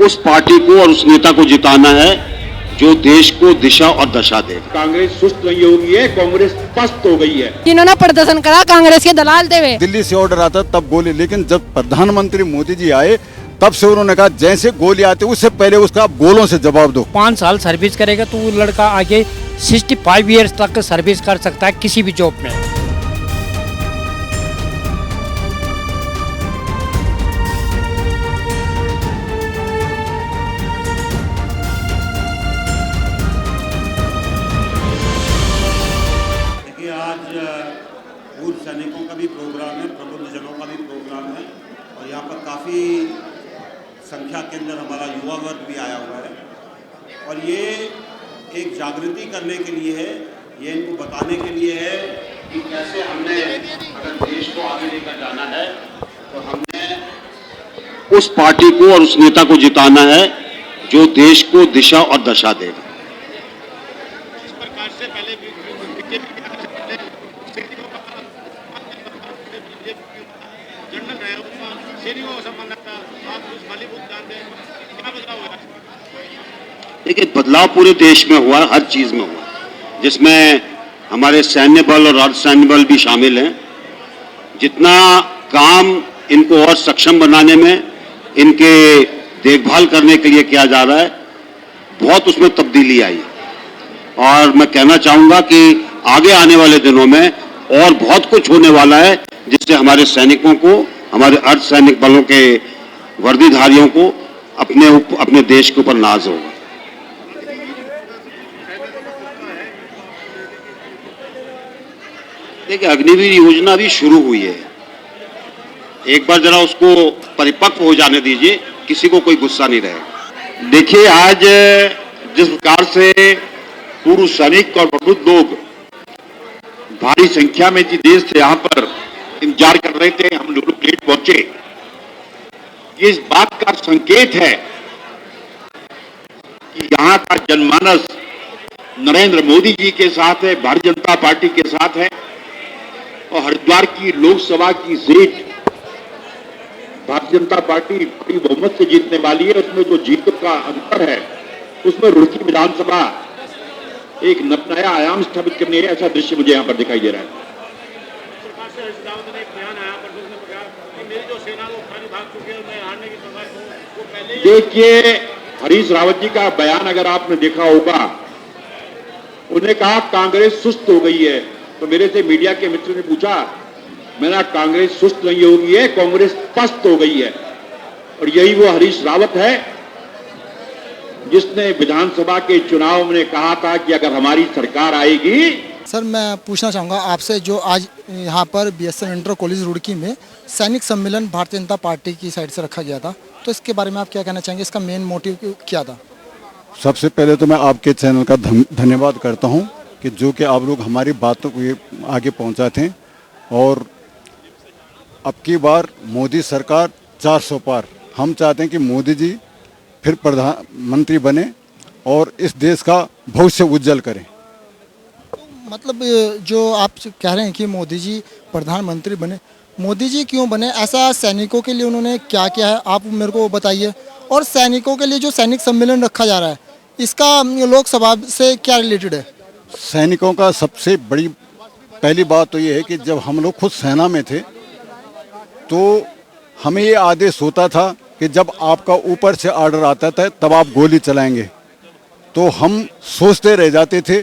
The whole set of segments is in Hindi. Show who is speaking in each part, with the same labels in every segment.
Speaker 1: उस पार्टी को और उस नेता को जिताना है जो देश को दिशा और दशा दे।
Speaker 2: कांग्रेस सुस्त नहीं होगी है, कांग्रेस पस्त हो गई है।
Speaker 3: जिन्होंने प्रदर्शन करा कांग्रेस के दलाल थे वे।
Speaker 4: दिल्ली से ऑर्डर आता तब गोली, लेकिन जब प्रधानमंत्री मोदी जी आए तब से उन्होंने कहा जैसे गोली आती उससे पहले उसका आप गोलों से जवाब दो।
Speaker 5: 5 साल सर्विस करेगा तो वो लड़का आगे 65 ईयर्स तक सर्विस कर सकता है किसी भी जॉब में।
Speaker 6: देखिए, आज पूर्व सैनिकों का भी प्रोग्राम है, प्रबुद्धजनों का भी प्रोग्राम है और यहाँ पर काफ़ी संख्या के अंदर हमारा युवा वर्ग भी आया हुआ है और ये एक जागृति करने के लिए है, ये इनको बताने के लिए है कि कैसे हमने अगर देश को आगे लेकर जाना है तो हमने
Speaker 1: उस पार्टी को और उस नेता को जिताना है जो देश को दिशा और दशा देगा।
Speaker 6: इस प्रकार से पहले जनरल रहे सैनिकों को संबंधित आप उस बॉलीवुड जानते हैं, क्या बदलाव हुआ?
Speaker 1: देखिए, बदलाव पूरे देश में हुआ, हर चीज में हुआ, जिसमें हमारे सैन्य बल और अर्धसैन्य बल भी शामिल हैं। जितना काम इनको और सक्षम बनाने में, इनके देखभाल करने के लिए किया जा रहा है, बहुत उसमें तब्दीली आई और मैं कहना चाहूंगा कि आगे आने वाले दिनों में और बहुत कुछ होने वाला है जिससे हमारे सैनिकों को, हमारे अर्धसैनिक बलों के वर्दीधारियों को अपने देश के ऊपर नाज होगा। देखिए, अग्निवीर योजना अभी शुरू हुई है, एक बार जरा उसको परिपक्व हो जाने दीजिए, किसी को कोई गुस्सा नहीं रहेगा।
Speaker 2: देखिए, आज जिस प्रकार से पूर्व सैनिक और प्रबुद्ध लोग भारी संख्या में जिस देश से यहाँ पर इंतजार कर रहे थे, हम लोग लेट पहुंचे, ये इस बात का संकेत है कि यहाँ का जनमानस नरेंद्र मोदी जी के साथ है, भारतीय जनता पार्टी के साथ है और हरिद्वार की लोकसभा की सीट भारतीय जनता पार्टी बड़ी बहुमत से जीतने वाली है। उसमें जो जीत का अंतर है, उसमें रुड़की विधानसभा एक नया आयाम स्थापित करने है, ऐसा दृश्य मुझे यहाँ पर दिखाई दे रहा है। देखिए, हरीश रावत जी का बयान अगर आपने देखा होगा, उन्होंने कहा कांग्रेस सुस्त हो गई है, तो मेरे से मीडिया के मित्र ने पूछा, मैंने कांग्रेस सुस्त नहीं होगी है, कांग्रेस पस्त हो गई है। और यही वो हरीश रावत है जिसने विधानसभा के चुनाव में कहा था कि अगर हमारी सरकार आएगी।
Speaker 7: सर, मैं पूछना चाहूँगा आपसे, जो आज यहाँ पर बीएसएन इंटर कॉलेज रुड़की में सैनिक सम्मेलन भारतीय जनता पार्टी की साइड से रखा गया था, तो इसके बारे में आप क्या कहना चाहेंगे? इसका मेन मोटिव क्या था?
Speaker 4: सबसे पहले तो मैं आपके चैनल का धन्यवाद करता हूं कि जो कि आप लोग हमारी बातों को आगे पहुंचाते हैं और अब की बार मोदी सरकार 400 पार। हम चाहते हैं कि मोदी जी फिर प्रधानमंत्री बने और इस देश का भविष्य उज्जवल करें।
Speaker 7: मतलब जो आप कह रहे हैं कि मोदी जी प्रधानमंत्री बने, मोदी जी क्यों बने? ऐसा सैनिकों के लिए उन्होंने क्या किया है, आप मेरे को बताइए। और सैनिकों के लिए जो सैनिक सम्मेलन रखा जा रहा है, इसका लोकसभा से क्या रिलेटेड है?
Speaker 4: सैनिकों का सबसे बड़ी पहली बात तो ये है कि जब हम लोग खुद सेना में थे तो हमें ये आदेश होता था कि जब आपका ऊपर से ऑर्डर आता था तब आप गोली चलाएंगे, तो हम सोचते रह जाते थे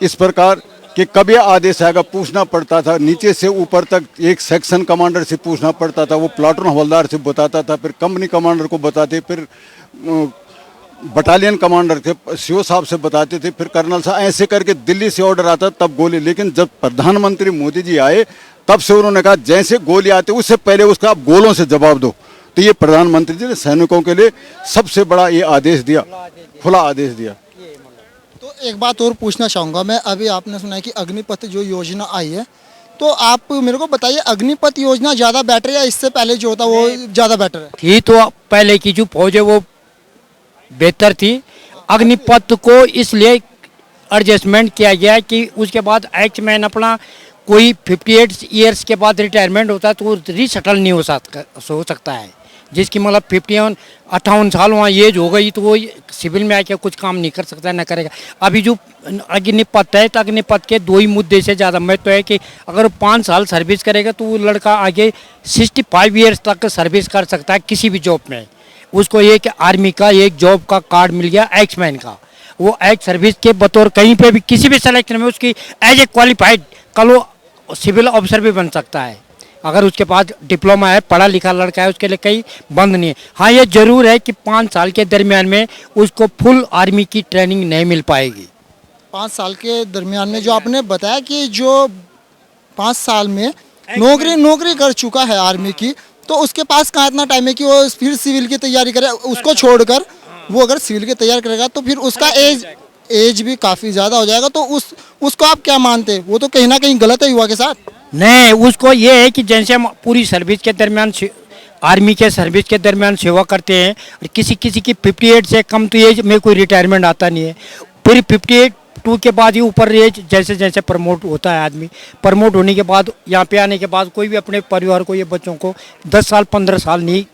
Speaker 4: इस प्रकार कि कब ये आदेश आएगा। पूछना पड़ता था नीचे से ऊपर तक, एक सेक्शन कमांडर से पूछना पड़ता था, वो प्लाटून हवलदार से बताता था, फिर कंपनी कमांडर को बताते, फिर बटालियन कमांडर थे सीओ साहब से बताते थे, फिर कर्नल साहब, ऐसे करके दिल्ली से ऑर्डर आता तब गोली। लेकिन जब प्रधानमंत्री मोदी जी आए तब से उन्होंने कहा जैसे गोली आती उससे पहले उसका आप गोलों से जवाब दो। तो ये प्रधानमंत्री जी ने सैनिकों के लिए सबसे बड़ा ये आदेश दिया, खुला आदेश दिया।
Speaker 7: तो एक बात और पूछना चाहूँगा मैं, अभी आपने सुना है कि अग्निपथ जो योजना आई है, तो आप मेरे को बताइए अग्निपथ योजना ज़्यादा बेटर है या इससे पहले जो होता वो ज़्यादा बेटर है?
Speaker 5: थी तो पहले की जो फौज है वो बेहतर थी। अग्निपथ को इसलिए एडजस्टमेंट किया गया कि उसके बाद एक्ट मैन अपना कोई 58 ईयर्स के बाद रिटायरमेंट होता है तो वो रीसेटल नहीं हो सकता है। जिसकी मतलब 58 साल वहाँ एज हो गई, तो वो सिविल में आके कुछ काम नहीं कर सकता, ना करेगा। अभी जो अग्निपथ है, तो अग्निपथ के 2 ही मुद्दे से ज़्यादा महत्व है कि अगर 5 साल सर्विस करेगा तो वो लड़का आगे 65 ईयर्स तक सर्विस कर सकता है किसी भी जॉब में। उसको एक आर्मी का एक जॉब का कार्ड मिल गया, एक्समैन का। वो एक्स सर्विस के बतौर कहीं पे भी किसी भी सिलेक्शन में उसकी एज ए क्वालिफाइड कल वो सिविल ऑफिसर भी बन सकता है, अगर उसके पास डिप्लोमा है, पढ़ा लिखा लड़का है, उसके लिए कहीं बंद नहीं है। हाँ, ये जरूर है कि 5 साल के दरमियान में उसको फुल आर्मी की ट्रेनिंग नहीं मिल पाएगी।
Speaker 7: 5 साल के दरमियान में जो आपने बताया कि जो 5 साल में नौकरी कर चुका है आर्मी की, तो उसके पास कहाँ इतना टाइम है कि वो फिर सिविल की तैयारी करे। उसको छोड़कर वो अगर सिविल की तैयारी करेगा तो फिर उसका एज भी काफ़ी ज़्यादा हो जाएगा। तो उसको आप क्या मानते हैं? वो तो कहीं ना कहीं गलत है युवा के साथ।
Speaker 5: नहीं, उसको ये है कि जैसे हम पूरी सर्विस के दरमियान आर्मी के सर्विस के दरमियान सेवा करते हैं, और किसी की 58 से कम तो एज में कोई रिटायरमेंट आता नहीं है। फिर 58 के बाद ही ऊपर एज जैसे जैसे प्रमोट होता है आदमी, प्रमोट होने के बाद यहाँ पे आने के बाद कोई भी अपने परिवार को, ये बच्चों को 10 साल 15 साल नहीं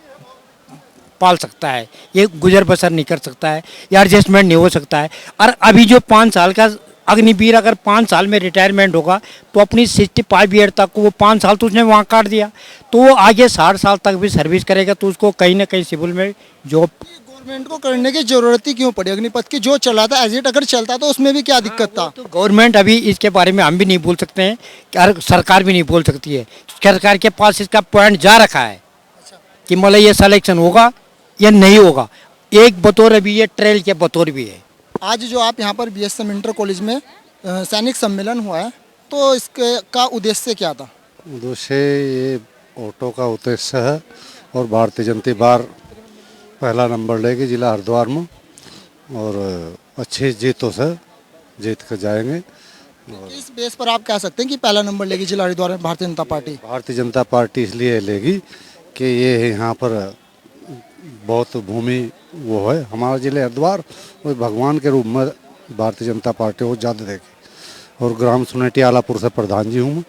Speaker 5: पाल सकता है, ये गुजर बसर नहीं कर सकता है, या एडजस्टमेंट नहीं हो सकता है। और अभी जो 5 साल का अग्निवीर अगर 5 साल में रिटायरमेंट होगा तो अपनी 65 ईयर तक वो 5 साल तो उसने वहाँ काट दिया, तो वो आगे 60 साल तक भी सर्विस करेगा, तो उसको कहीं ना कहीं सिविल में जॉब।
Speaker 7: गवर्नमेंट को करने की जरूरत ही क्यों पड़ी? अग्निपथ की जो चला था एज इट अगर चलता तो उसमें भी क्या दिक्कत था?
Speaker 5: तो गवर्नमेंट अभी इसके बारे में हम भी नहीं बोल सकते हैं, और सरकार भी नहीं बोल सकती है। सरकार के पास इसका पॉइंट जा रखा है कि मतलब ये सिलेक्शन होगा या नहीं होगा, एक बतौर अभी ये ट्रेल के बतौर भी है।
Speaker 7: आज जो आप यहाँ पर BSM इंटर कॉलेज में सैनिक सम्मेलन हुआ है, तो इसके का उद्देश्य क्या था?
Speaker 8: उद्देश्य ये ऑटो का उद्देश्य है, और भारतीय जनता पार्टी पहला नंबर लेगी जिला हरिद्वार में, और अच्छी जीतों से जीत कर जाएंगे।
Speaker 7: इस बेस पर आप कह सकते हैं कि पहला नंबर लेगी जिला हरिद्वार में भारतीय जनता पार्टी?
Speaker 8: भारतीय जनता पार्टी इसलिए लेगी कि ये यहाँ पर बहुत भूमि वो है हमारा जिले हरिद्वार, और भगवान के रूप में भारतीय जनता पार्टी को ज़्यादा देगी। और ग्राम सुनेटी आलापुर से प्रधान जी हूँ मैं,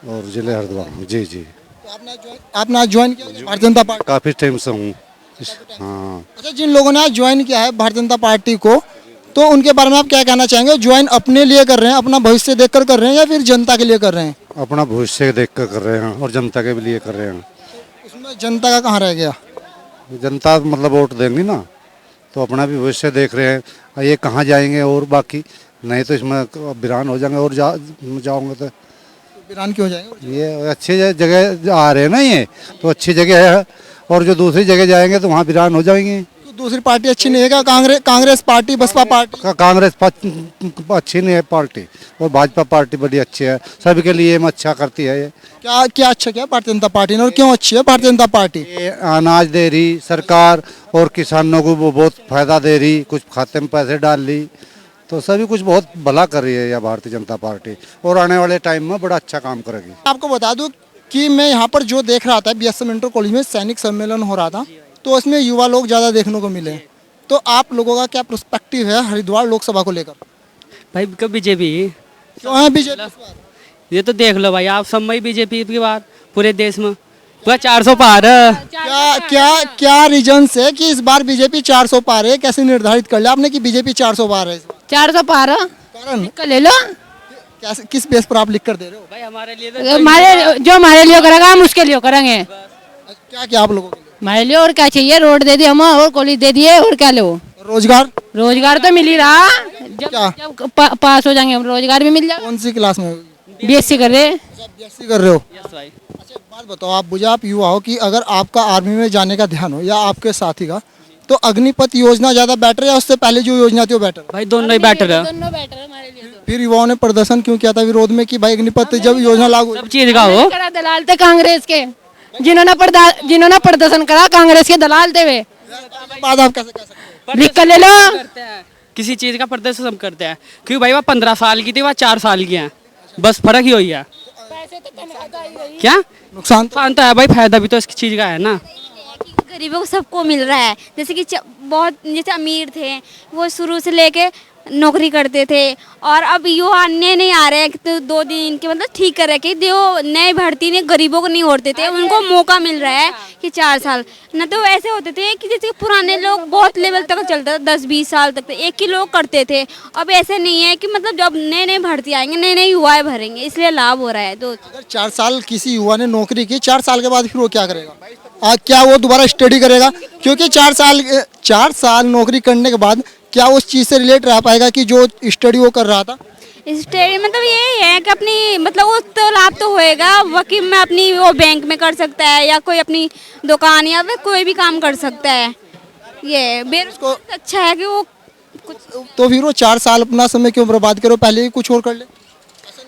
Speaker 8: और जिले हरिद्वार में। जी जी।
Speaker 7: तो आपने ज्वाइन किया भारतीय जनता पार्टी?
Speaker 8: काफ़ी टाइम से हूँ। हाँ।
Speaker 7: अच्छा, जिन लोगों ने आज ज्वाइन किया है भारतीय जनता पार्टी को, तो उनके बारे में आप क्या कहना चाहेंगे? ज्वाइन अपने लिए कर रहे हैं, अपना भविष्य देखकर कर रहे हैं, या फिर जनता के लिए कर रहे हैं?
Speaker 8: अपना भविष्य देख कर रहे हैं और जनता के लिए कर रहे हैं।
Speaker 7: उसमें जनता का कहाँ रह गया?
Speaker 8: जनता मतलब वोट देंगी ना, तो अपना भी भविष्य देख रहे हैं। ये कहाँ जाएंगे, और बाकी नहीं तो इसमें वीरान हो जाएंगे। और जाओगे तो
Speaker 7: वीरान क्यों हो जाएंगे?
Speaker 8: ये अच्छी जगह आ रहे हैं ना, ये तो अच्छी जगह है, और जो दूसरी जगह जाएंगे तो वहाँ वीरान हो जाएंगे।
Speaker 7: तो दूसरी पार्टी अच्छी नहीं है क्या? Congress party, Baspa party?
Speaker 8: कांग्रेस अच्छी नहीं है पार्टी, और भाजपा पार्टी बड़ी अच्छी है, सभी के लिए अच्छा करती है। ये
Speaker 7: क्या अच्छा क्या भारतीय जनता पार्टी ने, और क्यों अच्छी है भारतीय जनता पार्टी?
Speaker 8: ये अनाज दे रही सरकार, और किसानों को वो बहुत फायदा दे रही, कुछ खाते में पैसे डाल ली, तो सभी कुछ बहुत भला कर रही है यह भारतीय जनता पार्टी, और आने वाले टाइम में बड़ा अच्छा काम करेगी।
Speaker 7: आपको बता दूं कि मैं यहाँ पर जो देख रहा था, BSM इंटर कॉलेज में सैनिक सम्मेलन हो रहा था, तो उसमें युवा लोग ज़्यादा देखने को मिले। तो आप लोगों का क्या पर्सपेक्टिव है हरिद्वार लोकसभा को लेकर?
Speaker 9: भाई कब बीजेपी?
Speaker 7: क्यों है बीजेपी?
Speaker 9: ये तो देख लो भाई, आप सब में बीजेपी की बात पूरे देश में पूरा 400 पार है।
Speaker 7: क्या रीजन है कि इस बार बीजेपी 400 पार है? कैसे निर्धारित कर लिया आपने कि बीजेपी 400 पार है?
Speaker 3: 400 पार
Speaker 7: कारण
Speaker 3: ले लो।
Speaker 7: कैसे, किस बेस पर आप लिख कर दे रहे हो?
Speaker 9: भाई हमारे लिए
Speaker 3: जो हमारे लिए करेगा हम उसके लिए करेंगे।
Speaker 7: क्या क्या आप लोगों के लिए?
Speaker 3: हमारे लिए और क्या चाहिए? रोड दे दी हम, और कॉलेज दे दिए, और क्या लो? रोजगार तो मिल ही रहा। जब पास हो जाएंगे हम रोजगार भी मिल जाएगा।
Speaker 7: कौन सी क्लास में?
Speaker 3: BSc कर रहे।
Speaker 7: BSc कर रहे हो?
Speaker 9: यस भाई।
Speaker 7: अच्छा, एक बात बताओ, आप मुझे, आप युवा हो, कि अगर आपका आर्मी में जाने का ध्यान हो या आपके साथी का, तो अग्निपथ योजना ज्यादा बेटर है या उससे पहले जो योजना थी वो बेटर?
Speaker 9: भाई दोनों ही बेटर है।
Speaker 3: दोनों बेटर है हमारे लिए।
Speaker 7: फिर युवाओं ने प्रदर्शन क्यों किया था विरोध में कि भाई अग्निपथ जब योजना लागू?
Speaker 9: सब चीज का हो।
Speaker 3: दलाल थे कांग्रेस के, जिन्होंने प्रदर्शन करा कांग्रेस के दलाल थे वे।
Speaker 7: बात आप कैसे कह सकते हैं?
Speaker 3: लिख कर ले लो।
Speaker 9: किसी चीज का प्रदर्शन सब करते हैं, क्योंकि भाई वह 15 साल की थी, वह 4 साल की है, बस फर्क ही हुई है। क्या
Speaker 7: नुकसान
Speaker 9: तो है भाई, फायदा भी तो इस चीज का है ना।
Speaker 10: गरीबों को सबको मिल रहा है, जैसे कि बहुत जैसे अमीर थे वो शुरू से लेके नौकरी करते थे, और अब युवा नए नए आ रहे हैं तो 2 दिन के मतलब ठीक कर रहे हैं कि जो नए भर्ती ने गरीबों को नहीं होते थे उनको मौका मिल रहा है कि 4 साल, न तो ऐसे होते थे कि जैसे पुराने लोग बहुत लेवल तक चलता था, 10-20 साल तक एक ही लोग करते थे। अब ऐसे नहीं है कि मतलब जब नए नए भर्ती आएंगे नए नए युवाएं भरेंगे, इसलिए लाभ हो रहा है। तो
Speaker 7: अगर 4 साल किसी युवा ने नौकरी की, 4 साल के बाद फिर वो क्या करेगा? क्या वो दोबारा स्टडी करेगा? क्योंकि 4 साल नौकरी करने के बाद क्या उस चीज़ से रिलेट रह पाएगा कि जो स्टडी वो कर रहा था?
Speaker 10: स्टडी मतलब ये है कि अपनी मतलब वो तो लाभ तो होएगा, वकील में अपनी वो बैंक में कर सकता है या कोई अपनी दुकान या फिर कोई भी काम कर सकता है। ये बेरोजगार अच्छा है कि वो कुछ
Speaker 7: तो फिर वो 4 साल अपना समय क्यों बर्बाद करो, पहले ही कुछ और कर ले।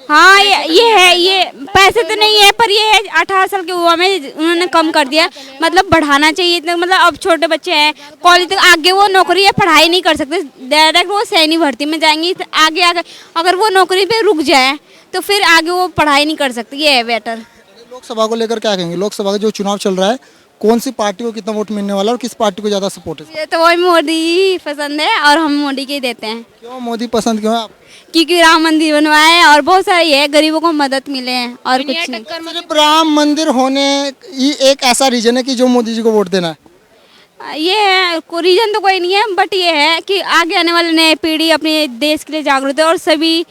Speaker 10: हाँ ये है, ये पैसे तो नहीं है पर ये है 18 साल के हुआ में उन्होंने कम कर दिया, मतलब बढ़ाना चाहिए इतना, मतलब अब छोटे बच्चे हैं कॉलेज तक, आगे वो नौकरी या पढ़ाई नहीं कर सकते, डायरेक्ट वो सैनिक भर्ती में जाएंगे, तो आगे अगर वो नौकरी पे रुक जाए तो फिर आगे वो पढ़ाई नहीं कर सकते। ये है बेटर।
Speaker 7: लोकसभा को लेकर क्या कहेंगे? लोकसभा का जो चुनाव चल रहा है, कौन सी पार्टी को कितना वोट मिलने वाला है और किस पार्टी को ज़्यादा सपोर्ट है?
Speaker 10: ये तो वही मोदी पसंद है और हम मोदी के ही देते हैं।
Speaker 7: क्यों मोदी पसंद क्यों है आप?
Speaker 10: क्योंकि राम मंदिर बनवाया है और बहुत सारी है, गरीबों को मदद मिले हैं और कुछ नहीं।
Speaker 7: सिर्फ राम मंदिर होने ही एक ऐसा रीजन है कि जो मोदी जी को वोट देना है?
Speaker 10: ये है, कोई रीजन तो कोई नहीं है, बट ये है कि आगे आने वाले नए पीढ़ी अपने देश के लिए जागरूक है और सभी